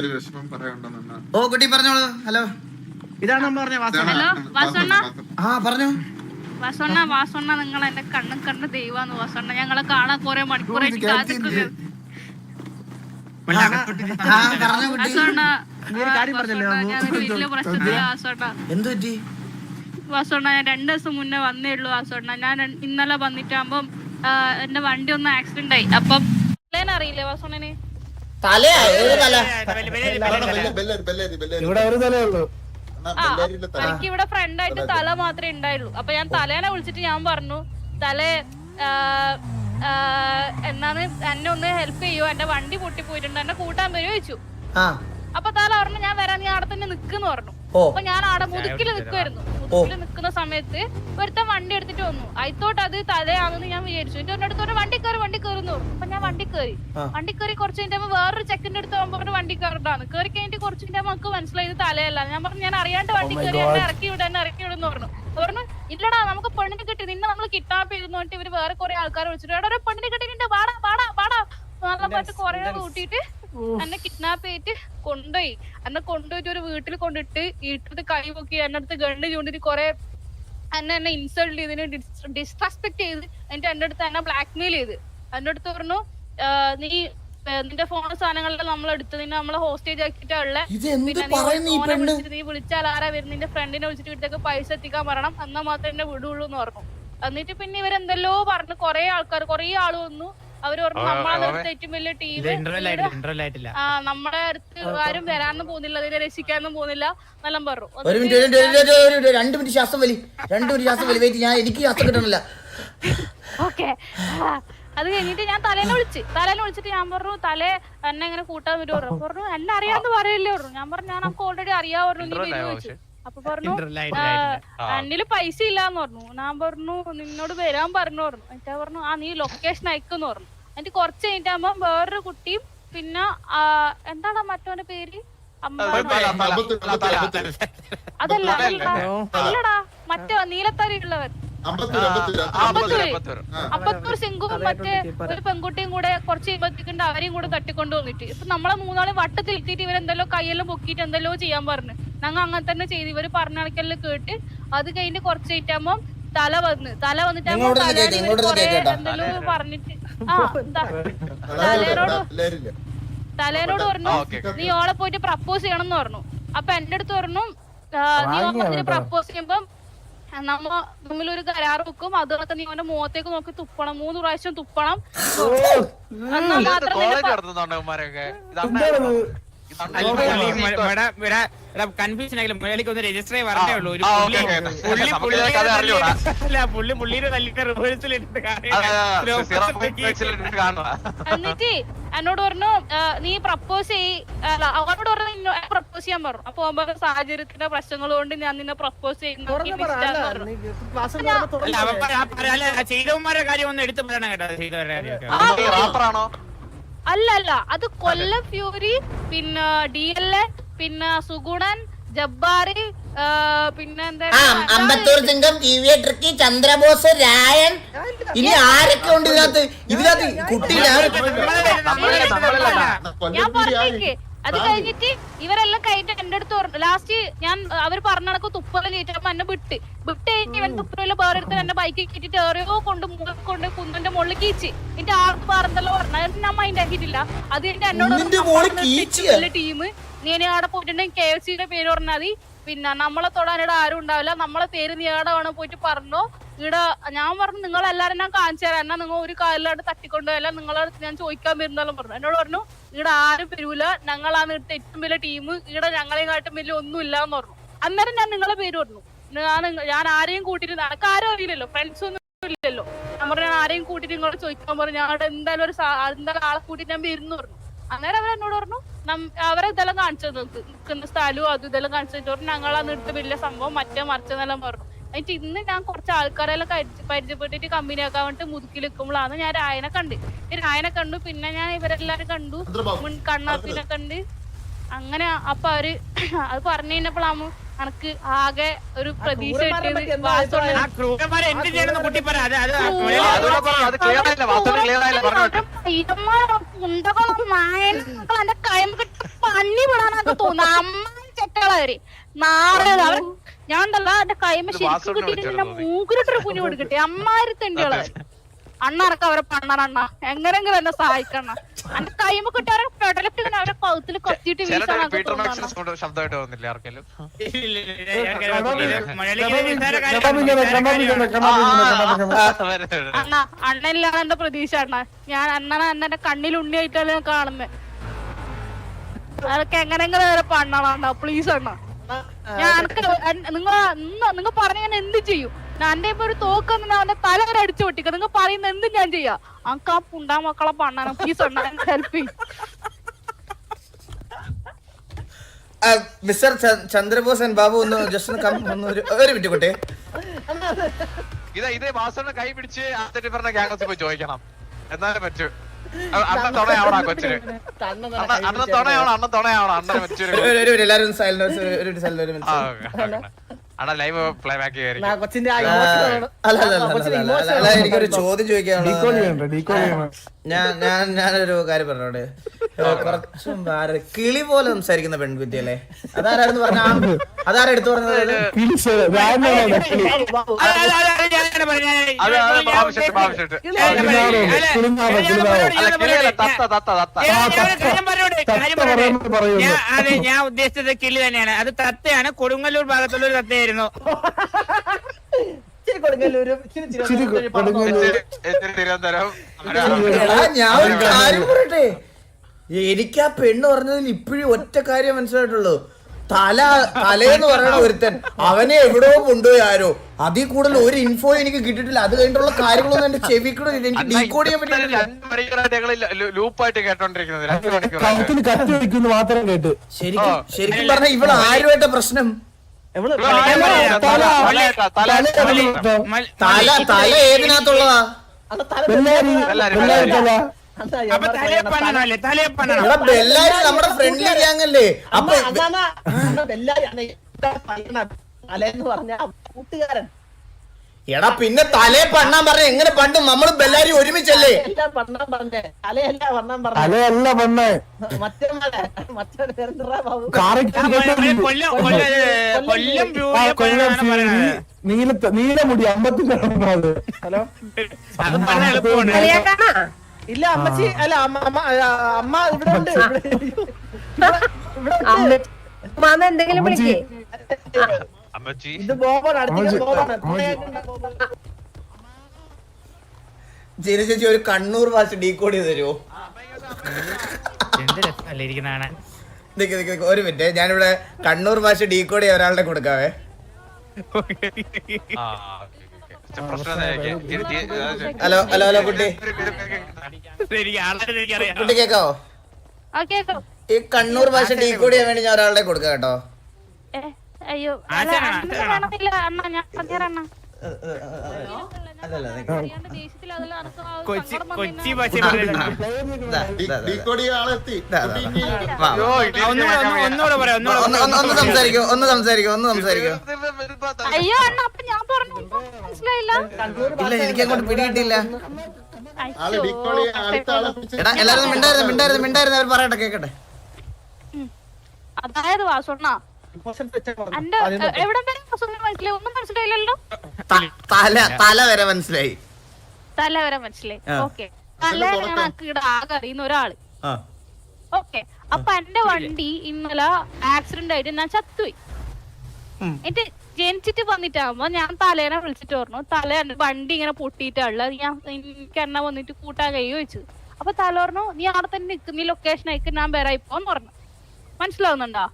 ഓ കുട്ടി പറഞ്ഞോളൂ. ഹലോ, ഇതാണ് പറഞ്ഞ ഹലോ വാസണ്ണ. ആ പറഞ്ഞോ. വാസണ്ണ നിങ്ങൾ എന്റെ കണ്ണ ദൈവാന്ന് വാസണ്ണ. ഞങ്ങളെ കാണാൻ കുറെ മണിക്കൂറായിട്ട് കാത്തിട്ടുണ്ട്. വാസണ്ണ ഞാനൊരു വലിയ പ്രശ്നത്തില വാസണ്ണ. വാസണ്ണ ഞാൻ 2 ദിവസം മുന്നേ വന്നേ ഉള്ളൂ വാസണ്ണ. ഞാൻ ഇന്നലെ വന്നിട്ടാകുമ്പം എന്റെ വണ്ടി ഒന്ന് ആക്സിഡന്റ് ആയി. അപ്പം അറിയില്ലേ വാസണ്ണന്? എനിക്ക് ഇവിടെ ഫ്രണ്ടായിട്ട് തല മാത്രമേ ഉണ്ടായുള്ളൂ. അപ്പൊ ഞാൻ തലേനെ വിളിച്ചിട്ട് ഞാൻ പറഞ്ഞു, തലേ എന്നാണ് എന്നെ ഒന്ന് ഹെൽപ്പ് ചെയ്യോ, എന്റെ വണ്ടി പൊട്ടിപ്പോയിട്ടുണ്ട്, എന്നെ കൂട്ടാൻ വരുമോ ചോദിച്ചു. അപ്പൊ തല പറഞ്ഞു ഞാൻ വരാൻ, നീ അവിടെ തന്നെ നിക്കെന്ന് പറഞ്ഞു. അപ്പൊ ഞാൻ അവിടെ മുതുക്കില് നിക്കുവായിരുന്നു. മുതുക്കില് നിക്കുന്ന സമയത്ത് ഒരുത്തൻ വണ്ടി എടുത്തിട്ട് വന്നു. അയത്തോട്ട് അത് തലയാണെന്ന് ഞാൻ വിചാരിച്ചു. എന്റെ അടുത്ത് വണ്ടി കയറുന്നു പറഞ്ഞു. അപ്പൊ ഞാൻ വണ്ടി കയറി കുറച്ച് കഴിഞ്ഞ വേറൊരു ചെക്കൻ്റെ അടുത്ത് പറഞ്ഞ വണ്ടി കയറിട്ടാണ്. കയറി കഴിഞ്ഞിട്ട് കുറച്ച് കഴിഞ്ഞാൽ നമുക്ക് മനസ്സിലായത് തലയല്ല. ഞാൻ പറഞ്ഞു ഞാൻ അറിയാണ്ട് വണ്ടി കയറി എന്നെ ഇറക്കി വിടുന്നു പറഞ്ഞു. ഇല്ലടാ നമുക്ക് പെണ്ണിനെ കിട്ടി, നിന്നെ നമ്മൾ കിഡ്നാപ്പ് ചെയ്തു പറഞ്ഞിട്ട് ഇവര് വേറെ കുറെ ആൾക്കാരെ വിളിച്ചിട്ട് എടാ ഒരു പെണ്ണിനെ കിട്ടിയിട്ടുണ്ട്, പാടാ നല്ല പാട്ട് കുറെ കൂട്ടിയിട്ട് എന്നെ കിഡ്നാപ്പ് ചെയ്തിട്ട് കൊണ്ടുപോയി. എന്നെ കൊണ്ടുപോയിട്ട് ഒരു വീട്ടിൽ കൊണ്ടിട്ട് വീട്ടിൽ കൈ പൊക്കി എന്നെ അടുത്ത് ഗണ്ണ് ചൂണ്ടിട്ട് കുറെ എന്നെ ഇൻസൾട്ട് ചെയ്തതിന് ഡിസ്റെസ്പെക്ട് ചെയ്ത് എന്നിട്ട് എന്റെ അടുത്ത് എന്നെ ബ്ലാക്ക്മെയിൽ ചെയ്ത് എന്റെ അടുത്ത് പറഞ്ഞു നീ നിന്റെ ഫോൺ സാധനങ്ങളെല്ലാം നമ്മളെടുത്തതിന് നമ്മളെ ഹോസ്റ്റേജ് ആക്കിയിട്ടുള്ള, പിന്നെ നീ വിളിച്ചാൽ ആരാ വരുന്ന, നിന്റെ ഫ്രണ്ടിനെ വിളിച്ചിട്ട് വീട്ടിലേക്ക് പൈസ എത്തിക്കാൻ പറയണം, എന്നാൽ മാത്രമേ എന്നെ വിടുള്ളൂ എന്ന് പറഞ്ഞു. എന്നിട്ട് പിന്നെ ഇവരെന്തെല്ലോ പറഞ്ഞു, കുറെ ആള് വന്നു. അവര് പറഞ്ഞു നമ്മളെ അടുത്ത് ഏറ്റവും വലിയ ടീം, നമ്മുടെ അടുത്ത് ആരും വരാനും പോകുന്നില്ല, അതിനെ രക്ഷിക്കാനും പോകുന്നില്ല എന്നെല്ലാം പറഞ്ഞു. 2 മിനിറ്റ് ശ്വാസം വലി. എനിക്ക് ശ്വാസം കിട്ടണില്ല. ഓക്കെ, അത് കഴിഞ്ഞിട്ട് ഞാൻ തലേനെ വിളിച്ചിട്ട് ഞാൻ പറഞ്ഞു തലേ എന്നെ ഇങ്ങനെ കൂട്ടാൻ വരുമോ പറഞ്ഞു. എന്നെ അറിയാന്ന് പറയില്ലേ പറഞ്ഞു. ഞാൻ പറഞ്ഞു ഞാൻ നമുക്ക് ഓൾറെഡി അറിയാവുന്നു, നീ വരുമോ ചോദിച്ചു. അപ്പൊ പറഞ്ഞു എന്നില് പൈസ ഇല്ലാന്ന് പറഞ്ഞു. ഞാൻ പറഞ്ഞു നിന്നോട് വരാൻ പറഞ്ഞു. എന്നിട്ട് പറഞ്ഞു നീ ലൊക്കേഷൻ അയക്കെന്ന് പറഞ്ഞു. എന്നിട്ട് കുറച്ച് കഴിഞ്ഞിട്ടാകുമ്പോ വേറൊരു കുട്ടിയും പിന്നെ എന്താണ് മറ്റോന്റെ പേര്, അല്ലടാ മറ്റേ നീലത്താരി ഉള്ളവൻ, അമ്പത്തൂർ സിംഗും മറ്റേ ഒരു പെൺകുട്ടിയും കൂടെ കുറച്ച് കഴിയുമ്പോഴത്തേക്കുണ്ട് അവരെയും കൂടെ തട്ടിക്കൊണ്ട് വന്നിട്ട് ഇപ്പൊ നമ്മളെ 3 വട്ടത്തിൽ എത്തിയിട്ട് ഇവരെന്തെല്ലോ കയ്യെല്ലാം പൊക്കിയിട്ട് എന്തെല്ലോ ചെയ്യാൻ പറഞ്ഞു. ഞങ്ങൾ അങ്ങനെ തന്നെ ചെയ്ത് ഇവര് പറഞ്ഞ കണക്കെല്ലാം കേട്ട് അത് കഴിഞ്ഞിട്ട് കുറച്ച് കഴിഞ്ഞാകുമ്പോ തല വന്നിട്ടാകുമ്പോ എന്തെല്ലോ പറഞ്ഞിട്ട് തലേനോട് പറഞ്ഞു നീ ഓളെ പോയിട്ട് പ്രപ്പോസ് ചെയ്യണം എന്ന് പറഞ്ഞു. അപ്പൊ എന്റെ അടുത്ത് പറഞ്ഞു നീ ഓളെ പ്രപ്പോസ് ചെയ്യുമ്പം നമ്മ തമ്മിലൊരു കരാർ വെക്കും, അതൊക്കെ നീ അവന്റെ മുഖത്തേക്ക് നോക്കി തുപ്പണം, 3 പ്രാവശ്യം തുപ്പണം, എന്നാൽ കൺഫ്യൂഷൻ ആയാലും മുരളിക്ക് ഒന്ന് രജിസ്റ്റർ ആയി പറഞ്ഞേ ഉള്ളൂ. എന്നിട്ട് എന്നോട് പറഞ്ഞു നീ പ്രപ്പോസ് അവനോട് പറഞ്ഞു പ്രപ്പോസ് ചെയ്യാൻ പറഞ്ഞു. അപ്പൊ സാഹചര്യത്തിന്റെ പ്രശ്നങ്ങൾ കൊണ്ട് ഞാൻ നിന്നെ പ്രപ്പോസ് ചെയ്യുന്ന അല്ല അത് കൊല്ലം ഫ്യൂരി, പിന്നെ DLA, പിന്നെ സുഗുണൻ, ജബ്ബാറി, പിന്നെ എന്താ അമ്പത്തൂർ സിംഗം, ട്രിക്കി, ചന്ദ്രബോസ്, രായൻ, ഇനി ആരൊക്കെ ഉണ്ട് ഇതിനകത്ത് കുട്ടി. ഞാൻ പറഞ്ഞേക്ക് അത് കഴിഞ്ഞിട്ട് ഇവരെല്ലാം കഴിഞ്ഞിട്ട് എന്റെ അടുത്ത് പറഞ്ഞു. ലാസ്റ്റ് ഞാൻ അവർ പറഞ്ഞ കണക്ക് തുപ്പലും കയറ്റിയപ്പോ എന്നെ വിട്ട് കഴിഞ്ഞ് ഇവൻ തുപ്പലും വേറെ എടുത്ത് എന്റെ ബൈക്കിൽ കയറ്റിട്ട് എറിയോ കൊണ്ട് കുന്നിന്റെ മുകളിൽ കീച്ച് എന്നിട്ട് ആർക്ക് പറഞ്ഞല്ലോ പറഞ്ഞു. ഞാൻ മൈൻഡ് ആക്കിയിട്ടില്ല. അത് കഴിഞ്ഞിട്ട് എന്നോട് ടീം നീ അവിടെ പോയിട്ടുണ്ടെങ്കിൽ KFCയുടെ പേര് പറഞ്ഞാൽ മതി, പിന്നെ നമ്മളെ തൊടാനിടെ ആരും ഉണ്ടാവില്ല, നമ്മളെ പേര് നീ എവിടെ വേണം പോയിട്ട് പറഞ്ഞോ. ഇവിടെ ഞാൻ പറഞ്ഞു നിങ്ങളെല്ലാരും ഞാൻ കാണിച്ചു തരാം, എന്നാ നിങ്ങൾ ഒരു കാലിലാണ്ട് തട്ടിക്കൊണ്ടുപോയല്ല നിങ്ങളെ ഞാൻ ചോദിക്കാൻ വരുന്നാലും പറഞ്ഞു. എന്നോട് പറഞ്ഞു ഇവിടെ ആരും വരൂല, ഞങ്ങളാണ് ഇവിടുത്തെ ഏറ്റവും വലിയ ടീം, ഇവിടെ ഞങ്ങളെക്കാട്ടും വലിയ ഒന്നും ഇല്ല എന്ന് പറഞ്ഞു. അന്നേരം ഞാൻ നിങ്ങളെ പേര് പറഞ്ഞു. ഞാൻ ആരെയും കൂട്ടിട്ട് നടക്ക് ആരും അറിയില്ലല്ലോ, ഫ്രണ്ട്സ് ഒന്നും ഇല്ലല്ലോ. ഞാൻ പറഞ്ഞു ഞാൻ ആരെയും കൂട്ടിട്ട് നിങ്ങളോട് ചോദിക്കാൻ പറഞ്ഞു. ഞാൻ എന്തായാലും ആളെ കൂട്ടിട്ട് ഞാൻ വരുന്നു പറഞ്ഞു. അന്നേരം അവരെന്നോട് പറഞ്ഞു അവരെ ഇതെല്ലാം കാണിച്ചത് നിൽക്കുന്ന സ്ഥലവും അതും ഇതെല്ലാം കാണിച്ചിട്ട് പറഞ്ഞു ഞങ്ങളാണ് ഇവിടുത്തെ വലിയ സംഭവം മറ്റേ മറിച്ചെന്നെല്ലാം പറഞ്ഞു. എന്നിട്ട് ഇന്ന് ഞാൻ കുറച്ച് ആൾക്കാരെല്ലാം പരിചയപ്പെട്ടിട്ട് കമ്പനി ആക്കാൻ വേണ്ടിട്ട് മുതുക്കി നിൽക്കുമ്പോഴാണ് ഞാൻ രായനെ കണ്ടു. പിന്നെ ഞാൻ ഇവരെല്ലാരും കണ്ടു, കണ്ണാത്തിനെ കണ്ട്. അങ്ങനെ അപ്പൊ അവര് അത് പറഞ്ഞു കഴിഞ്ഞപ്പോഴാണ് എനിക്ക് ആകെ ഒരു പ്രതീക്ഷ കിട്ടിയത്. എന്റെ കൈ കണ്ണി വിടാനൊക്കെ തോന്നുന്നു. അമ്മ ചെട്ടകളവര് നാളെ അവർ ഞാൻ ഉണ്ടല്ലോ എന്റെ കൈമ ശരിക്കും കിട്ടിയിട്ട് മൂക്കിലിട്ടൊരു കുഞ്ഞു കൊടുക്കട്ടെ. അമ്മാര് തെണ്ടികളവര് അണ്ണറക്ക അവരെ പണ്ണണ എങ്ങനെങ്കിലും എന്നെ സഹായിക്കണ. എന്റെ കൈമ കിട്ടി അവരെ പെടലൊക്കെ അവരെ കൗത്തില് കൊത്തിയിട്ട് ശബ്ദമായിട്ട് തോന്നില്ല ആർക്കെങ്കിലും. അണ്ണനിലാണ് എന്റെ പ്രതീക്ഷ. ഞാൻ അണ്ണനെ കണ്ണിൽ ഉണ്ണിയായിട്ടല്ലേ കാണുന്നത്. അതൊക്കെ എങ്ങനെങ്കിലും അവരെ പണ്ണണ പ്ലീസ് അണ്ണ. ഞാൻ നിങ്ങൾ പറഞ്ഞ ഞാൻ എന്ത് ചെയ്യും? എന്റെ ഇപ്പൊ ഒരു തോക്കുന്ന അവന്റെ തല വരെ അടിച്ചു പൊട്ടിക്ക. നിങ്ങൾ പറയുന്ന എന്തും ഞാൻ ചെയ്യാം. അനക്ക് ആ പുണ്ടാ മക്കളെ പണ്ണാനും പ്ലീസ് അണ്ണ ഹെൽപ്പ് ചെയ്യും. മിസ്റ്റർ ചന്ദ്രബോസ് ആൻഡ് ബാബു ഒന്ന് ജസ്റ്റ് ഒന്ന് ഒരു മിനിറ്റ് കൊട്ടെ. ഇത് വാസുവിനെ കൈ പിടിച്ച് ആദ്യത്തെ പറഞ്ഞ ഗ്യാങ്സിൽ പോയി ചോദിക്കണം, എന്നാലും പറ്റൂ. അണ്ണൻ തുണയാവണ കൊച്ചിന്, അണ്ണൻ തുണയാവണം, അണ്ണൻ തുണയാവണം, അണ്ണനെ പറ്റൂ. എല്ലാരും സൈലന്റ്. അണ്ണ ലൈവ് പ്ലേ ബാക്ക് ചെയ്യാൻ. അല്ല എനിക്കൊരു ചോദ്യം ചോദിക്കാനുള്ളത്. ഞാനൊരു കാര്യം പറഞ്ഞോടെ. കുറച്ച് കിളി പോലെ സംസാരിക്കുന്ന പെൺകുട്ടിയല്ലേ, അതാരായിരുന്നു പറഞ്ഞ? അതാരാ എടുത്തു പറഞ്ഞത്? ഞാൻ ഉദ്ദേശിച്ചത് കിളി തന്നെയാണ്. അത് തത്തയാണ്. കൊടുങ്ങല്ലൂർ ഭാഗത്തുള്ള ഒരു തത്തയായിരുന്നു. ഞാൻ ഒരു കാര്യം പറയട്ടെ, എനിക്ക് ആ പെണ്ണ് പറഞ്ഞതിൽ ഇപ്പോഴും ഒറ്റ കാര്യം മനസ്സിലായിട്ടുള്ളൂ. തലേന്ന് പറയണ ഒരുത്തൻ അവനെ എവിടെയോ കൊണ്ടുപോയി ആരോ. അതിൽ കൂടുതൽ ഒരു ഇൻഫോ എനിക്ക് കിട്ടിയിട്ടില്ല. അത് കഴിഞ്ഞിട്ടുള്ള കാര്യങ്ങളൊന്നും എന്റെ ചെവി കൂടെ എനിക്ക് ഡീകോഡ് ചെയ്യാൻ പറ്റില്ല. ശരിക്കും പറഞ്ഞ ഇവിടെ ആരുമായിട്ട പ്രശ്നം? തല ഏതിനകത്തുള്ളതാ? ബെല്ലാരി നമ്മുടെ ഫ്രണ്ട്ലി ഗ്യാങ്ങല്ലേ. അപ്പൊ കൂട്ടുകാരൻ എടാ പിന്നെ തലേ പണ്ണാൻ പറഞ്ഞ എങ്ങനെ പണ്ട് നമ്മള് ബെല്ലാരി ഒരുമിച്ചല്ലേ? പണ്ണാൻ പറഞ്ഞേ തലയല്ല പണ്ണേ നീലമുടി 54. ഹലോ ഇല്ല അമ്മച്ചി അല്ല അമ്മ ഇവിടെ ഉണ്ട്. എന്തെങ്കിലും വിളിക്കേ. ഇത് ബോബാണ്, അടുത്ത ബോബാണ്. ചേച്ചി ചേച്ചി ഒരു കണ്ണൂർ ഭാഷ ഡീകോഡ് ചെയ്ത് തരുമോ? ഒരു മിനിറ്റ്, ഞാനിവിടെ കണ്ണൂർ ഭാഷ ഡീകോഡ് ചെയ്യാൻ ഒരാളുടെ കൊടുക്കാവേ. ഹലോ ഹലോ ഹലോ കുട്ടി, കുട്ടി കേക്കാവോ? ഈ കണ്ണൂർ ഭാഷ ഡീകോഡ് ചെയ്യാൻ വേണ്ടി ഞാൻ ഒരാളുടെ കൊടുക്കാം കേട്ടോ. അയ്യോ വേണമെന്നില്ല അണ്ണ, ഞാൻ പറഞ്ഞ കൊച്ചി ഭാഷ ഒന്ന് സംസാരിക്കോ. അയ്യോ അണ്ണ, അപ്പൊ ഞാൻ പറഞ്ഞു മനസ്സിലായില്ല. ഇല്ല എനിക്ക് അങ്ങോട്ട് പിടികിട്ടില്ല. എടാ എല്ലാരും മിണ്ടായിരുന്നു അവർ പറയട്ടെ, കേക്കട്ടെ. അതായത് വാസുണ്ണ എന്റെ എവിടെ മനസ്സിലായി? ഒന്നും മനസ്സിലായില്ലല്ലോ. തല വരെ മനസ്സിലായി. തല വരെ മനസ്സിലായി. ഓക്കെ, തല ഇവിടെ ആകെ അറിയുന്ന ഒരാള്. ഓക്കെ, അപ്പൊ എന്റെ വണ്ടി ഇന്നലെ ആക്സിഡന്റ് ആയിട്ട് ഞാൻ ചത്തുപോയി. എന്നിട്ട് ജനിച്ചിട്ട് വന്നിട്ടാകുമ്പോ ഞാൻ തലേനെ വിളിച്ചിട്ട് പറഞ്ഞു, തല വണ്ടി ഇങ്ങനെ പൊട്ടിയിട്ടുള്ള എനിക്ക് എണ്ണ വന്നിട്ട് കൂട്ടാൻ കൈ ചോദിച്ചു. അപ്പൊ തല പറഞ്ഞു, നീ അവിടെ തന്നെ നിൽക്കുന്ന ഈ ലൊക്കേഷൻ അയക്ക്, ഞാൻ വരാ ഇപ്പോന്ന് പറഞ്ഞു. മനസ്സിലാവുന്നുണ്ടോ?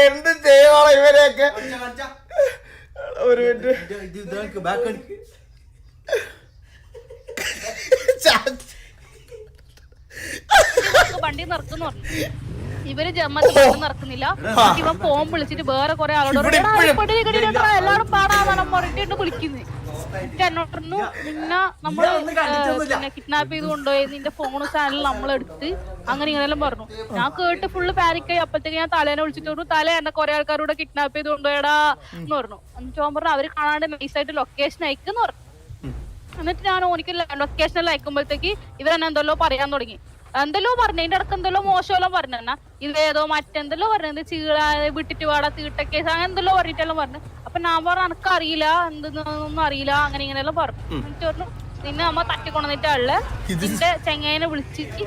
എന്ത് ചെയ്യുവാണോ ഇവരെയൊക്കെ? വണ്ടി നിർക്കുന്നു പറഞ്ഞു. ഇവര് ജമ്മത്ത് വണ്ടി നടക്കുന്നില്ല. ഇവൻ ഫോൺ വിളിച്ചിട്ട് വേറെ കൊറേ ആളോട് എല്ലാവരും പാടാൻ പറഞ്ഞിട്ട് വിളിക്കുന്നു. എന്നോട് പറഞ്ഞു നിന്നെ നമ്മള് പിന്നെ കിഡ്നാപ്പ് ചെയ്ത് കൊണ്ടുപോയി നിന്റെ ഫോണ് ചാനൽ നമ്മളെടുത്ത് അങ്ങനെ ഇങ്ങനെല്ലാം പറഞ്ഞു. ഞാൻ കേട്ട് ഫുള്ള് പാനിക്കായി. അപ്പഴത്തേക്ക് ഞാൻ തലേനെ വിളിച്ചിട്ട് പറഞ്ഞു തല എന്നെ കൊറേ ആൾക്കാരോട് കിഡ്നാപ്പ് ചെയ്ത് കൊണ്ടുപോയടാ എന്ന് പറഞ്ഞു. എന്നിട്ട് ഞാൻ പറഞ്ഞു അവര് കാണാണ്ട് നൈസായിട്ട് ലൊക്കേഷൻ അയക്കെന്ന് പറഞ്ഞു. എന്നിട്ട് ഞാൻ ഓനിക്ക് ലൊക്കേഷനിൽ അയക്കുമ്പോഴത്തേക്ക് ഇവരെന്നെ എന്തെല്ലോ പറയാൻ തുടങ്ങി. എന്തെല്ലോ പറഞ്ഞു അതിന്റെ ഇടക്ക് എന്തെല്ലോ മോശമെല്ലാം പറഞ്ഞ ഇതേതോ മറ്റെന്തെല്ലോ പറഞ്ഞത് ചീള വിട്ടിട്ട് പാടാ തീട്ടക്കേസ് അങ്ങനെ എന്തെല്ലോ പറഞ്ഞിട്ടെല്ലാം പറഞ്ഞു. അപ്പൊ ഞാൻ പറഞ്ഞു എനക്ക് അറിയില്ല എന്തെന്നൊന്നും അറിയില്ല അങ്ങനെ ഇങ്ങനെയെല്ലാം പറഞ്ഞു. എന്നിട്ട് പറഞ്ഞു നിന്നെ നമ്മ തട്ടിക്കൊണ്ടിട്ടാള് നിന്റെ ചെങ്ങേനെ വിളിച്ചിട്ട്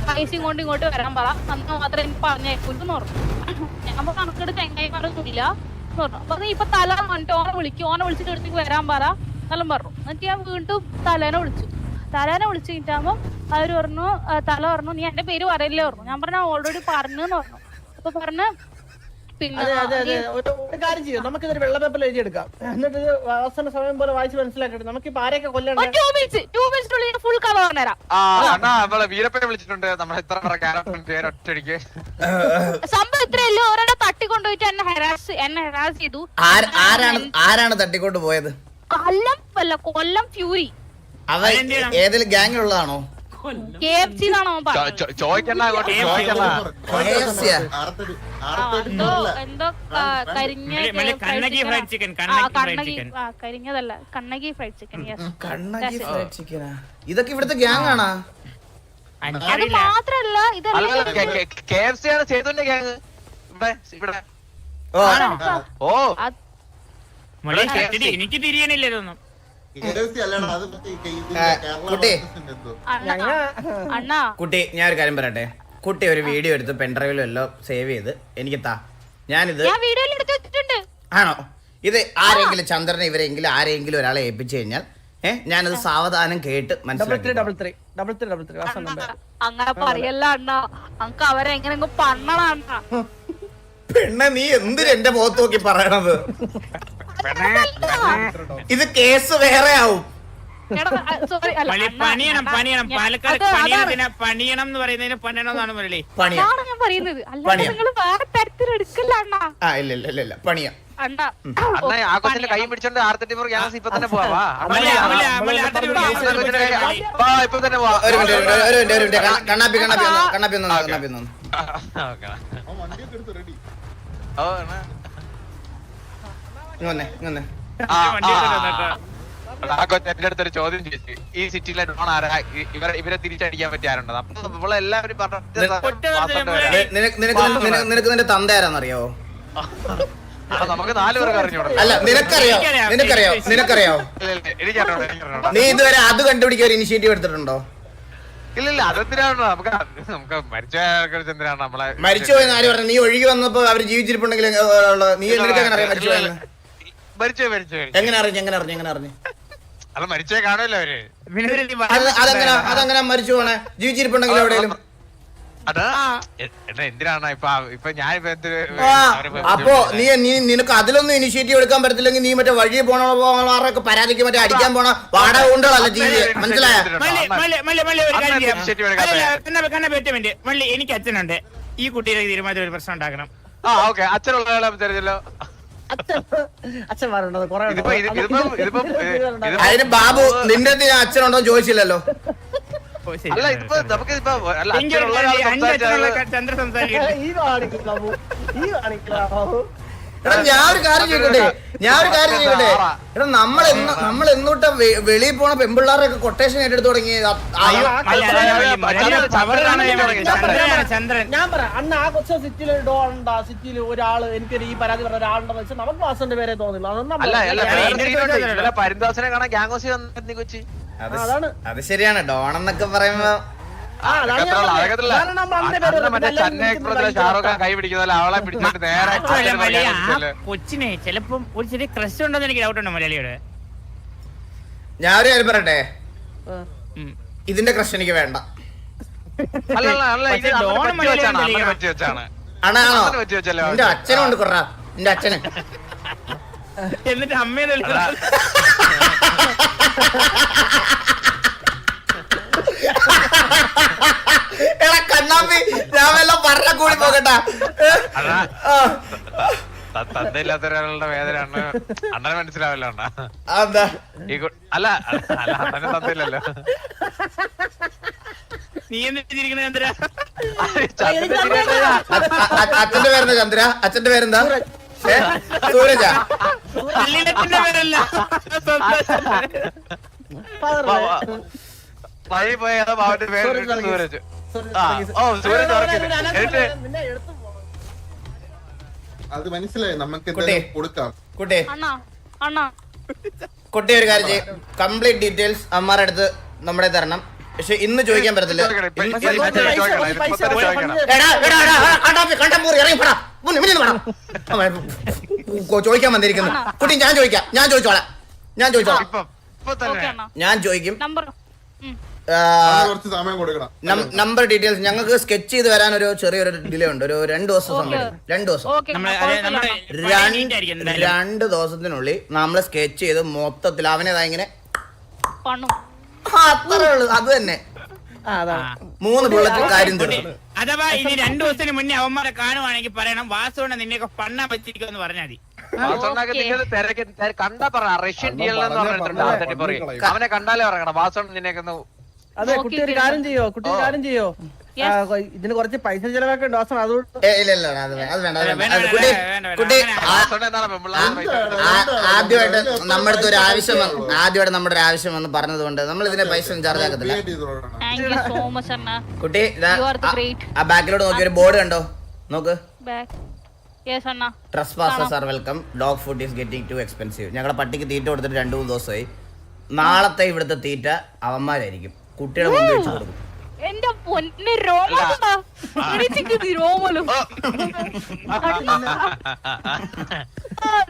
പൈസയും കൊണ്ട് ഇങ്ങോട്ട് വരാൻ പറ അന്ന് മാത്രമേ എനിക്ക് പറഞ്ഞേക്കൂന്ന് പറഞ്ഞു. ഞാൻ പറഞ്ഞു കണക്കെട് ചെങ്ങായി പറഞ്ഞില്ല എന്ന് പറഞ്ഞു. അപ്പൊ ഇപ്പൊ തല വന്നിട്ട് ഓനെ വിളിക്കും ഓനെ വിളിച്ചിട്ട് എടുത്തേക്ക് വരാൻ പറ എന്നെല്ലാം പറഞ്ഞു. എന്നിട്ട് ഞാൻ വീണ്ടും തലേനെ വിളിച്ചു വിളിച്ചു കഴിഞ്ഞാകുമ്പോ അവര് പറഞ്ഞു തല പറഞ്ഞു നീ എന്റെ പേര് പറയില്ലേ പറഞ്ഞു. ഞാൻ പറഞ്ഞു ഓൾറെഡി പറഞ്ഞു പറഞ്ഞു. അപ്പൊ പറഞ്ഞ് പിന്നെ ഒരു കാര്യം ചെയ്യും നമുക്കിതൊരു വെള്ള പേപ്പറിൽ എഴുതിയെടുക്കാം. എന്നിട്ട് അവസാന സമയം പോലെ വായിച്ച് മനസ്സിലാക്കിയിട്ട് നമുക്കിപ്പോ ആരെയൊക്കെ കൊല്ലണ്ട 2 മിനിറ്റിനുള്ളിൽ ഫുൾ കഥ പറഞ്ഞുതരാം. വീരപ്പനെ വിളിച്ചിട്ടുണ്ട് നമ്മളെ ഇത്ര ക്യാരക്ടർ ഒറ്റയടിക്ക് സംഭവം ഇത്രയല്ലോ. ഒരാളെ തട്ടിക്കൊണ്ടുപോയിട്ട് എന്നെ ഹെറാസ് ചെയ്തു. ആരാണ് തട്ടിക്കൊണ്ട് പോയത്? കൊല്ലം ഫ്യൂരി. അവൻ ഏതെങ്കിലും ഗ്യാങ്ങിലുള്ളതാണോ? KFC ന്നാണോ അവൻ പറഞ്ഞത്. ചോദിക്കണ്ട എന്തോ കരിഞ്ഞതല്ല Kannaki fried chicken. Kannaki fried ചിക്കനാ? ഇതൊക്കെ ഇവിടുത്തെ ഗ്യാങ് ആണോ? അത് മാത്രല്ല ഇതെല്ലാം KFC ആണ് സേതുവിന്റെ ഗ്യാങ് ഇവിടെ. ഓ എനിക്ക് തിരിയണില്ല ഇതൊന്നും. കുട്ടി ഞാൻ ഒരു കാര്യം പറയട്ടെ. കുട്ടി ഒരു വീഡിയോ എടുത്ത് പെൻഡ്രൈവിലും എല്ലാം സേവ് ചെയ്ത് എനിക്ക് താ. ഞാനിത് ആണോ ഇത് ആരെങ്കിലും ചന്ദ്രനെ ഇവരെങ്കിലും ആരെങ്കിലും ഒരാളെ ഏൽപ്പിച്ചു കഴിഞ്ഞാൽ ഞാനത് സാവധാനം കേട്ട് മനസ്സിലാക്കി. അങ്ങനെ പറയല്ല അണ്ണാ. അങ്ക അവരെങ്ങനെ പണ്ണണ അണ്ണാ. പെണ്ണ നീ എന്തിന് എന്റെ മുഖത്ത് നോക്കി പറയണത്? ഇത് കേസ് വേറെ ആവും. പണിയണം പാലക്കാട് പണിയണം എന്ന് പറയുന്നതിന് പണിയണമെന്നാണ് മുരളി. ഞാൻ പറയുന്നത് അല്ലാതെ നിങ്ങൾ വേറെ തരത്തിൽ എടുക്കല്ല അണ്ണാ. ഇല്ല പണിയാ അണ്ണാ. ആ കൊച്ചിന്റെ കൈ പിടിച്ചോണ്ട് 634 ഗ്യാസ് ഇപ്പൊ തന്നെ പോവാ. ഇപ്പൊ തന്നെ പോവാ. ഒരു മിനിറ്റ് കണ്ണാപ്പി ആ കൊച്ചു എന്റെ അടുത്തൊരു ചോദ്യം ചോദിച്ചു ഈ സിറ്റിയിലെ ഡോൺ ആരാ ഇവരെ തിരിച്ചടിക്കാൻ പറ്റി ആരുണ്ടോ? അപ്പൊ നമ്മളെല്ലാവരും നിനക്ക് നിന്റെ തന്ത ആരാന്നറിയാവോ? നമുക്ക് 4 പേർക്ക് അറിഞ്ഞൂടാ. അല്ല നിനക്കറിയോ? നീ ഇതുവരെ അത് കണ്ടുപിടിക്കാൻ ഒരു ഇനിഷ്യേറ്റീവ് എടുത്തിട്ടുണ്ടോ? ഇല്ല അതെന്തിനാണ് നമുക്ക് മരിച്ച എന്തിനാണ് നമ്മളെ മരിച്ചുപോയെന്ന് ആര് പറഞ്ഞു? നീ ഒഴുകി വന്നപ്പോ അവര് ജീവിച്ചിരിപ്പുണ്ടെങ്കിൽ നീ നിനക്ക് എങ്ങനെ അറിയാം മരിച്ചു? എങ്ങനെ അറിഞ്ഞു? അത് മരിച്ചേ കാണുമല്ലോ അവര്. അതെങ്ങനെ മരിച്ചു പോണേ? ജീവിച്ചിരിപ്പുണ്ടെങ്കിൽ എവിടെയും എന്തിനാണ് ഇപ്പൊ ഞാൻ അപ്പോ നിനക്ക് അതിലൊന്നും ഇനിഷ്യേറ്റീവ് എടുക്കാൻ പറ്റത്തില്ലെങ്കിൽ നീ മറ്റേ വഴി പോണവരൊക്കെ പരാതിക്ക് മറ്റേ അടിക്കാൻ പോണ വാടക കൊണ്ടുകളല്ല ജീവി. മനസ്സിലായോ? എനിക്ക് അച്ഛനുണ്ട്. ഈ കുട്ടിയുടെ തീരുമാനത്തിൽ ഒരു പ്രശ്നം ഉണ്ടാക്കണം. അച്ഛനുള്ള അച്ഛന്മാരുണ്ടത് കൊറേ. അതിന് ബാബു നിന്റെ അച്ഛനുണ്ടോ ചോദിച്ചില്ലല്ലോ. അല്ല ഇതിപ്പോ നമുക്ക് ചന്ദ്ര സംസാരിക്കട്ടെ. എടാ ഞാൻ ഒരു കാര്യം ചോദിക്കട്ടെ എടാ നമ്മൾ എന്നോട്ട വെളിയിൽ പോണ പെമ്പിള്ളാരൊക്കെ കൊട്ടേഷൻ ഏറ്റെടുത്ത് തുടങ്ങി. ഞാൻ പറയാം അന്ന് ആ കൊച്ച സിറ്റിയിൽ ഡോ ഉണ്ടാ സിറ്റിയിൽ ഒരാള് എനിക്കൊരു ഈ പരാതി പറഞ്ഞ ഒരാളുണ്ടെന്ന് വെച്ചാൽ നമുക്ക് വാസന്റെ പേരെ തോന്നില്ല. പരിന്തോഷനെ കാണാൻ ഗ്യാങ്ങോസി വന്നി കൊച്ചി. അത് ശരിയാണ്. ഡോൺ എന്നൊക്കെ പറയുമ്പോ കൈ പിടിക്കുന്ന അവളെ പിടിച്ചോണ്ട് നേരെ കൊച്ചിനെ ചിലപ്പം ഒരു ചെറിയ ക്രഷ് ഉണ്ടെന്ന് എനിക്ക് ഡൗട്ട് ഉണ്ട് മലയാളിയോട്. ഞാൻ ഒരു കാര്യം പറയട്ടെ, ഇതിന്റെ ക്രഷ് എനിക്ക് വേണ്ട. വെച്ചാണ് ആണോ? എന്റെ അച്ഛനും ഉണ്ട് കുറ. എന്റെ അച്ഛന് എന്നിട്ട് അമ്മയെ വിളിക്കണം. എടാ കണ്ണാമ്പി ഞാൻ വല്ലതും പറഞ്ഞ കൂടി പോകട്ടാ. തന്തയില്ലാത്ത ഒരാളുടെ വേദന അണ്ണനെ മനസ്സിലാവില്ല അണ്ണ. അതാ അല്ല അണ്ണനെ തന്തയില്ലല്ലോ. നീ എന്തിരിക്കണ ചന്ദ്ര? അച്ഛന്റെ പേരെന്താ ചന്ദ്ര? അച്ഛന്റെ പേരെന്താ? സൂരജാ? അല്ലിടത്തിന്റെ പേരല്ല. വഴി പോയ അവന്റെ പേര് സൂരജ്. ഓ സൂരജ് ഉറക്കില്ല. അത് മനസ്സിലായി, നമുക്ക് കുട്ടി. എന്തായാലും കൊടുക്കാം. കുട്ടി അണ്ണാ അണ്ണാ കുട്ടി ഒരു കാര്യം ചെയ്യും, കംപ്ലീറ്റ് ഡീറ്റെയിൽസ് അമ്മാരുടെ അടുത്ത് നമ്മുടെ തരണം. പക്ഷെ ഇന്ന് ചോദിക്കാൻ പറ്റത്തില്ല. ചോദിക്കാൻ വന്നിരിക്കുന്നു കുട്ടി. ഞാൻ ചോദിക്കാം, ഞാൻ ചോദിച്ചോളാം. ഓക്കെ അണ്ണാ ഞാൻ ചോദിക്കും. നമ്പർ കുറച്ച് സമയം കൊടുക്കണം. നമ്പർ ഡീറ്റെയിൽസ് ഞങ്ങൾക്ക് സ്കെച്ച് ചെയ്ത് വരാൻ ഒരു ചെറിയൊരു ഡിലേ ഉണ്ട്. ഒരു 2 ദിവസം സമയം. 2 ദിവസം. ഓക്കെ രണ്ട് ദിവസത്തിനുള്ളിൽ നമ്മൾ സ്കെച്ച് ചെയ്ത് മൊത്തത്തിൽ അവനേതാ ഇങ്ങനെ പണു അത്രേ ഉള്ളൂ. അത് തന്നെ 3 ബുള്ളറ്റ് കാര്യം തീർന്നു. അഥവാ ഇനി 2 ദിവസത്തിന് മുന്നേ അവന്മാരെ കാണുവാണെങ്കിൽ പറയണം വാസുകൊണ്ട് നിന്നെയൊക്കെ പണ്ണാ വെച്ചിരിക്കുമെന്ന് പറഞ്ഞാൽ മതി. കണ്ടാ പറ റഷ്യൻ ഡീൽ എന്ന് പറഞ്ഞിട്ടുണ്ട്. അവനെ കണ്ടാലേ ഇറങ്ങണം. വാസോണ്ട് നിന്നെയൊക്കെ അതെ കുട്ടി ഒരു കാര്യം ചെയ്യോ, കുട്ടി ഒരു കാര്യം ചെയ്യോ, ഇതിന് കുറച്ച് പൈസ ചെലവാക്കി ഉണ്ട് വാസന. അതുകൊണ്ട് ഇല്ല ഇല്ല അത് വേണ്ട. കുട്ടി കുട്ടി ആദ്യമായിട്ട് നമ്മുടെ അടുത്ത് ഒരു ആവശ്യം ആദ്യമായിട്ട് നമ്മുടെ ഒരു ആവശ്യം വന്ന് പറഞ്ഞത് കൊണ്ട് നമ്മൾ ഇതിനെ പൈസ ചാർജ് ആക്കത്തില്ല. താങ്ക് യു സോ മച്ച് അണ്ണാ. കുട്ടി You are the great. ആ ബാക്കിലോട്ട് നോക്കി ഒരു ബോർഡ് കണ്ടോ? നോക്ക്. Back yes Anna. Trespassers are welcome. Dog food is getting to expensive. ഞങ്ങളുടെ പട്ടിക്ക് തീറ്റ കൊടുത്തിട്ട് 2-3 ദിവസമായി. നാളത്തെ ഇവിടുത്തെ തീറ്റ അവന്മാരായിരിക്കും. കുട്ടിയുടെ മുമ്പ് വെച്ച് കൊടുക്കും. എന്റെ പൊന്ന് രോമലാ രോമലും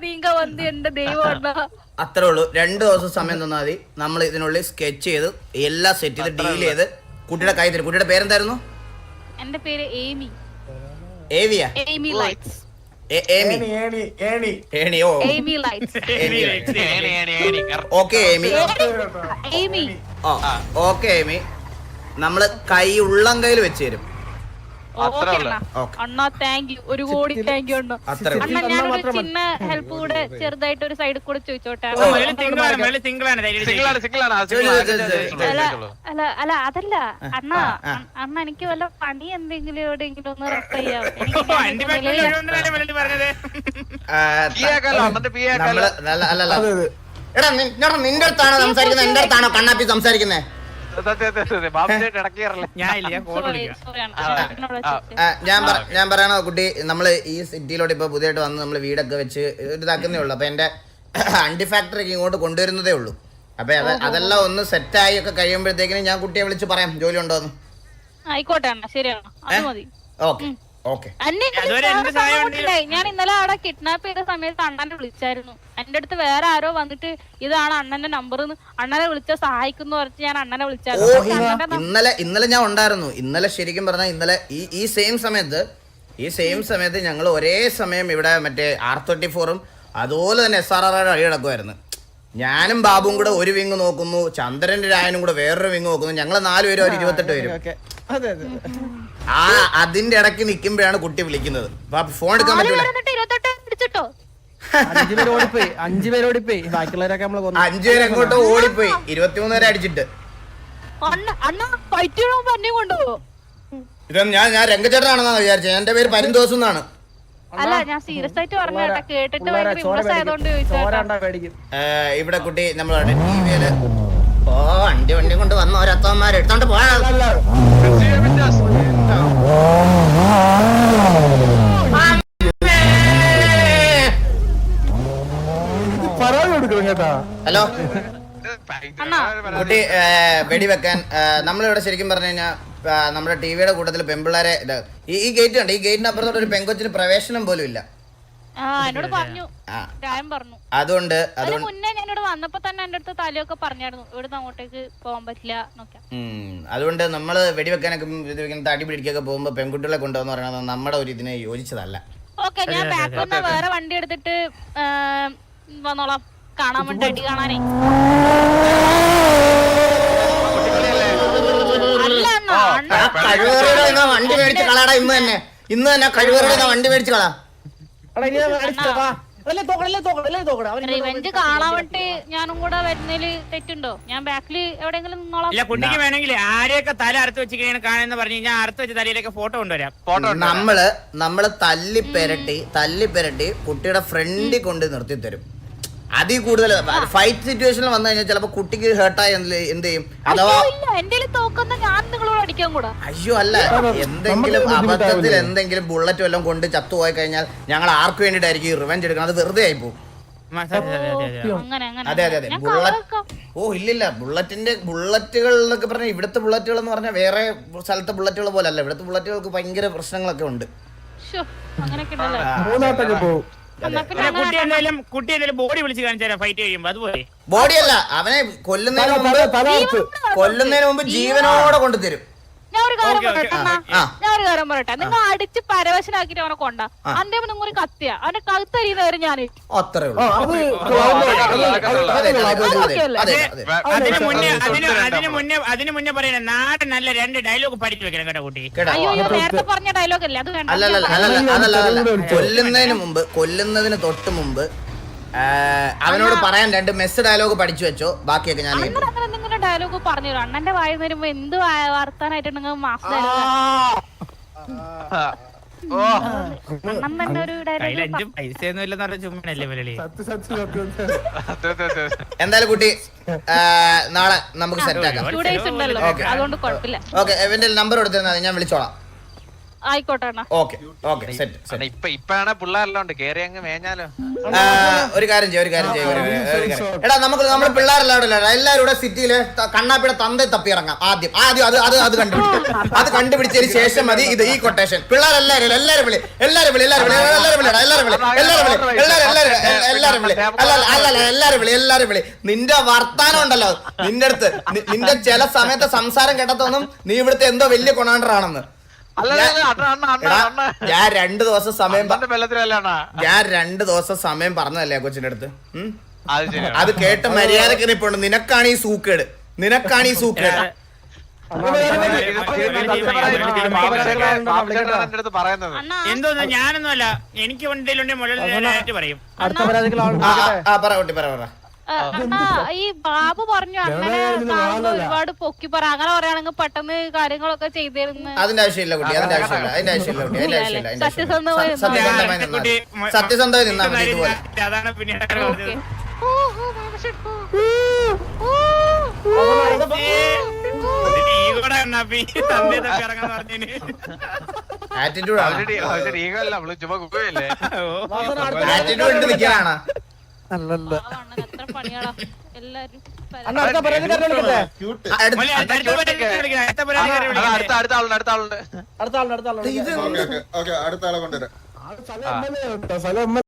നീങ്ക വന്ന് എന്റെ ദൈവം. അത്രേ ഉള്ളൂ. 2 ദിവസം സമയം തന്നാൽ മതി. നമ്മൾ ഇതിനുള്ളിൽ സ്കെച്ച് ചെയ്ത് എല്ലാം സെറ്റ് ചെയ്ത് ഡീൽ ചെയ്ത് കുട്ടിയുടെ കൈ തരും. കുട്ടിയുടെ പേരെന്തായിരുന്നു? എന്റെ പേര് ഏമി. ഏവിയാ? ഏമി ലൈറ്റ്സ്. ഏമി. ഏണി. ഓ ഏമി ലൈറ്റ്സ്. ഓക്കെ ഏമി. ഏമി ഓക്കെ ഏമി. നമ്മള് കൈ ഉള്ളം കയ്യിൽ വെച്ച് തരും. Okay Anna. Anna thank you. ഒരു കോടി താങ്ക് യു അണ്ണാ. അണ്ണാ ഞാനൊരു ചിന്ന ഹെൽപ്പ് കൂടെ ചെറുതായിട്ട് ഒരു സൈഡിൽ കൂടെ ചോദിച്ചോട്ടെ? അല്ല അതല്ല അണ്ണാ, അണ്ണ എനിക്ക് വല്ല പണി എന്തെങ്കിലും എവിടെയെങ്കിലും ഒന്ന് റെസ്റ്റ് ചെയ്യാം. എടാ നിന്റെ അടുത്താണോ സംസാരിക്കുന്നത്? എന്റെ അടുത്താണോ കണ്ണാപ്പി സംസാരിക്കുന്നേ? ഞാൻ പറയണോ കുട്ടി, നമ്മള് ഈ സിറ്റിയിലോട്ട് ഇപ്പൊ പുതിയതായിട്ട് വന്ന് നമ്മള് വീടൊക്കെ വെച്ച് ഇതാക്കുന്നേ ഉള്ളു. അപ്പൊ എന്റെ അണ്ടി ഫാക്ടറിക്ക് ഇങ്ങോട്ട് കൊണ്ടുവരുന്നതേ ഉള്ളൂ. അപ്പൊ അതെല്ലാം ഒന്ന് സെറ്റായി ഒക്കെ കഴിയുമ്പോഴത്തേക്കിനും ഞാൻ കുട്ടിയെ വിളിച്ച് പറയാം ജോലി ഉണ്ടോന്ന്. ആയിക്കോട്ടെ അണ്ണ, ശരിയാണ്, അത് മതി. Okay okay. ഞാൻ ഇന്നലെ അവിടെ കിഡ്നാപ്പ് ചെയ്ത സമയത്ത് അണ്ണനെ വിളിച്ചായിരുന്നു. എന്റെ അടുത്ത് വേറെ ആരോ വന്നിട്ട് ഇതാണ് അണ്ണന്റെ നമ്പർ, അണ്ണനെ വിളിച്ച സഹായിക്കുന്നു പറഞ്ഞ് ഞാൻ അണ്ണനെ വിളിച്ചായിരുന്നു. ഇന്നലെ ഞാൻ ഉണ്ടായിരുന്നു. ഇന്നലെ ശരിക്കും പറഞ്ഞാൽ ഇന്നലെ ഈ സെയിം സമയത്ത് ഞങ്ങൾ ഒരേ സമയം ഇവിടെ മറ്റേ R34ഉം അതുപോലെ തന്നെ SRR അടി കിടക്കുമായിരുന്നു. ഞാനും ബാബുവും കൂടെ ഒരു വിങ് നോക്കുന്നു, ചന്ദ്രന്റെ രായനും കൂടെ വേറൊരു വിങ് നോക്കുന്നു. ഞങ്ങൾ 4 പേരും 28 പേരും. അതിന്റെ ഇടയ്ക്ക് നിൽക്കുമ്പോഴാണ് കുട്ടി വിളിക്കുന്നത്. ഫോൺ എടുക്കാൻ പറ്റൂല. 5 പേര് ഓടിപ്പോയി. ബാക്കിയുള്ളവരൊക്കെ നമ്മള് 5 പേര് എങ്ങോട്ടോ ഓടിപ്പോയി. 23 പേരെ അടിച്ചിട്ട്. ഇതൊന്നും ഞാൻ രംഗചേട്ടനാണെന്നാണ് വിചാരിച്ചത്. എന്റെ പേര് പരിന്തോഷം എന്നാണ്. അല്ല ഞാൻ സീരിയസ് ആയിട്ട് പറഞ്ഞ കേട്ടിട്ട് ഭയങ്കര ഇംപ്രസ് ആയതുകൊണ്ട് ചോദിച്ചു. ഇവിടെ കുട്ടി നമ്മളെ ടിവിയില് വണ്ടി കൊണ്ട് വന്ന ഓരോത്തന്മാർ എടുത്തോണ്ട് പോയാ ഹലോ കുട്ടി വെടിവെക്കാൻ നമ്മളിവിടെ ശരിക്കും പറഞ്ഞു കഴിഞ്ഞാൽ നമ്മുടെ ടിവിയുടെ കൂട്ടത്തിൽ പെമ്പിള്ളേരെ ഈ ഗേറ്റ് ഉണ്ട്. ഈ ഗേറ്റിന് അപ്പുറത്തോട്ട് ഒരു പെങ്കൊച്ചിന് പ്രവേശനം പോലും ഇല്ല. എന്നോട് പറഞ്ഞു, പറഞ്ഞു. അതുകൊണ്ട് മുന്നേ ഞാനിവിടെ വന്നപ്പോ തന്നെ എന്റെ അടുത്ത് തലയൊക്കെ പറഞ്ഞായിരുന്നു ഇവിടുന്ന് അങ്ങോട്ടേക്ക് പോകാൻ പറ്റില്ല നോക്കാം. അതുകൊണ്ട് നമ്മള് വെടിവെക്കാനൊക്കെ തടി പിടിക്കൊക്കെ പോകുമ്പോ പെൺകുട്ടികളെ കൊണ്ടുവന്ന് പറയുന്നത് നമ്മുടെ ഒരു ഇതിനെ യോജിച്ചതല്ല. ഓക്കെ, ഞാൻ ബാക്കിൽ നിന്ന് വേറെ വണ്ടി എടുത്തിട്ട് വന്നോളാം കാണാൻ വേണ്ടി അടി കാണാനേ. അല്ല അണ്ണാ, അണ്ണാ കഴിവേറിയുടെ വണ്ടി മേടിച്ച് കളാടാ ഇന്ന് തന്നെ കഴിവേറിയുടെ വണ്ടി മേടിച്ച് കളാ. റിവെഞ്ച് കാണാൻ വേണ്ടി ഞാനും കൂടെ വരുന്നതില് തെറ്റുണ്ടോ? ഞാൻ ബാക്കില് എവിടെയെങ്കിലും നിന്നോളാം. ഇല്ല, കുട്ടിക്ക് വേണമെങ്കിൽ ആരെയൊക്കെ തല അറുത്ത് വെച്ചിരിക്കുകയാണ് കാണുന്ന പറഞ്ഞു കഴിഞ്ഞാൽ അറുത്ത് വെച്ച തലയിലേക്ക് ഫോട്ടോ കൊണ്ടുവരാം. നമ്മള് തല്ലി പെരട്ടി കുട്ടിയുടെ ഫ്രണ്ടിൽ കൊണ്ട് നിർത്തി തരും. അതിൽ കൂടുതൽ ഫൈറ്റ് സിറ്റുവേഷനിൽ വന്നു കഴിഞ്ഞാൽ ചിലപ്പോ കുട്ടിക്ക് ഹേർട്ടായി എന്ത് ചെയ്യും? അഥവാ എന്റെ തോക്കുന്ന ഞാൻ നിങ്ങളോട് അടിക്കാൻ കൂടാ. അയ്യോ അല്ല, എന്തെങ്കിലും അബദ്ധത്തിൽ എന്തെങ്കിലും ബുള്ളറ്റ് വല്ലതും കൊണ്ട് ചത്തുപോയി കഴിഞ്ഞാൽ ഞങ്ങൾ ആർക്ക് വേണ്ടിയിട്ടായിരിക്കും ഈ റിവെഞ്ച് എടുക്കുന്നത്? അത് വെറുതെ ആയി പോകും. അതെ അതെ അതെ ബുള്ളറ്റ്. ഓ ഇല്ലില്ല, ബുള്ളറ്റുകൾ എന്നൊക്കെ പറഞ്ഞാൽ ഇവിടുത്തെ ബുള്ളറ്റുകൾ എന്ന് പറഞ്ഞാൽ വേറെ സ്ഥലത്തെ ബുള്ളറ്റുകൾ പോലെ അല്ല. ഇവിടുത്തെ ബുള്ളറ്റുകൾക്ക് ഭയങ്കര പ്രശ്നങ്ങളൊക്കെ ഉണ്ട്. കുട്ടി എന്തായാലും ബോഡി വിളിച്ച് കാണിച്ചാൽ ഫൈറ്റ് കഴിയുമ്പോ അതുപോലെ. ബോഡിയല്ല, അവനെ കൊല്ലുന്നതിന് മുമ്പ് ജീവനോടെ കൊണ്ടുതരും. ഞാൻ ഒരു കാര്യം പറയട്ടെ, നിങ്ങൾ അടിച്ച് പരവശനാക്കിട്ട് അവനെ കൊണ്ട അന്റെ നിങ്ങൾ ഒരു കത്തിയ അവന്റെ കഴുത്തരിയുന്നവരെ ഞാൻ അത്രേ ഉള്ളൂ. അതിന് മുന്നേ പറയണ നാട് നല്ല 2 ഡയലോഗ് പഠിച്ചു വെക്കണം കേട്ടോ കുട്ടി. അയ്യോ നേരത്തെ പറഞ്ഞ ഡയലോഗ് അല്ലേ അത് വേണ്ട. അല്ലല്ല, കൊല്ലുന്നതിന് തൊട്ട് മുമ്പ് അവനോട് പറയാൻ 2 മെസ്സ് ഡയലോഗ് പഠിച്ചു വെച്ചോ. ബാക്കിയൊക്കെ ഞാൻ നിങ്ങളുടെ ഡയലോഗ് പറഞ്ഞു തരും. അണ്ണന്റെ വായ വരുമ്പോ എന്ത് വർത്താനായിട്ടുണ്ടെങ്കിൽ മാസം അണ്ണൻ തന്നെ ഒരു ഡയലോഗ്. പൈസ ഒന്നും ഇല്ലെന്ന് പറഞ്ഞ ചുമ്മാനല്ലേ മുരളി. എന്തായാലും കുട്ടി നാളെ നമുക്ക് സെറ്റ് ആക്കാം. 2 days ഉണ്ടല്ലോ, അതുകൊണ്ട് കുഴപ്പമില്ല. ഓക്കെ, എവന്റെ നമ്പർ കൊടുത്തിരുന്നാൽ ഞാൻ വിളിച്ചോളാം. ആയിക്കോട്ടെ അണ്ണാ. Okay set. ഇപ്പഴാണ് പിള്ളേരെല്ലാം ഉണ്ട് കേറി അങ്ങ് മേഞ്ഞാലോ. ഒരു കാര്യം ചെയ്യും. എടാ നമ്മള് പിള്ളേരെല്ലാവരും എല്ലാവരും ഇവിടെ സിറ്റിയില് കണ്ണാപ്പിയുടെ തന്തെ തപ്പി ഇറങ്ങാം. ആദ്യം അത് കണ്ടുപിടിക്കും. അത് കണ്ടുപിടിച്ചതിന് ശേഷം മതി ഈ കൊട്ടേഷൻ. പിള്ളേരെല്ലാരും വിളി. നിന്റെ വർത്താനം ഉണ്ടല്ലോ, നിന്റെ അടുത്ത് നിന്റെ ചില സമയത്തെ സംസാരം കേട്ടതൊന്നും നീ ഇവിടുത്തെ എന്തോ വലിയ കൊണാണ്ടർ ആണെന്ന്. ഞാൻ 2 ദിവസം സമയം പറഞ്ഞതല്ലേ കൊച്ചിന്റെ അടുത്ത്. അത് കേട്ട് മര്യാദക്ക് നിപ്പുണ്ട്. നിനക്കാണ് ഈ സൂക്കേട്. എന്തോന്ന് ഞാനൊന്നും അല്ല, എനിക്ക് എന്തെങ്കിലും മുരളിയായിട്ട് പറയും. പറ. അണ്ണാ ഈ ബാബു പറഞ്ഞു അങ്ങനെ കാണുമ്പോ ഒരുപാട് പൊക്കി പറ, അങ്ങനെ പറയുകയാണെങ്കിൽ പെട്ടെന്ന് കാര്യങ്ങളൊക്കെ ചെയ്തിരുന്നു. അതിന്റെ ആവശ്യമില്ല കുട്ടി, സത്യസന്ധമായി നിന്നാ മതി. ഇതുപോലെ അതാണ് പിന്നീട് ആറ്റിറ്റ്യൂഡ് ഇട്ട് നിൽക്കാനാണ്. എത്ര പണിയാടാ എല്ലാരും. അടുത്ത ആളെ കൊണ്ടുവരാം.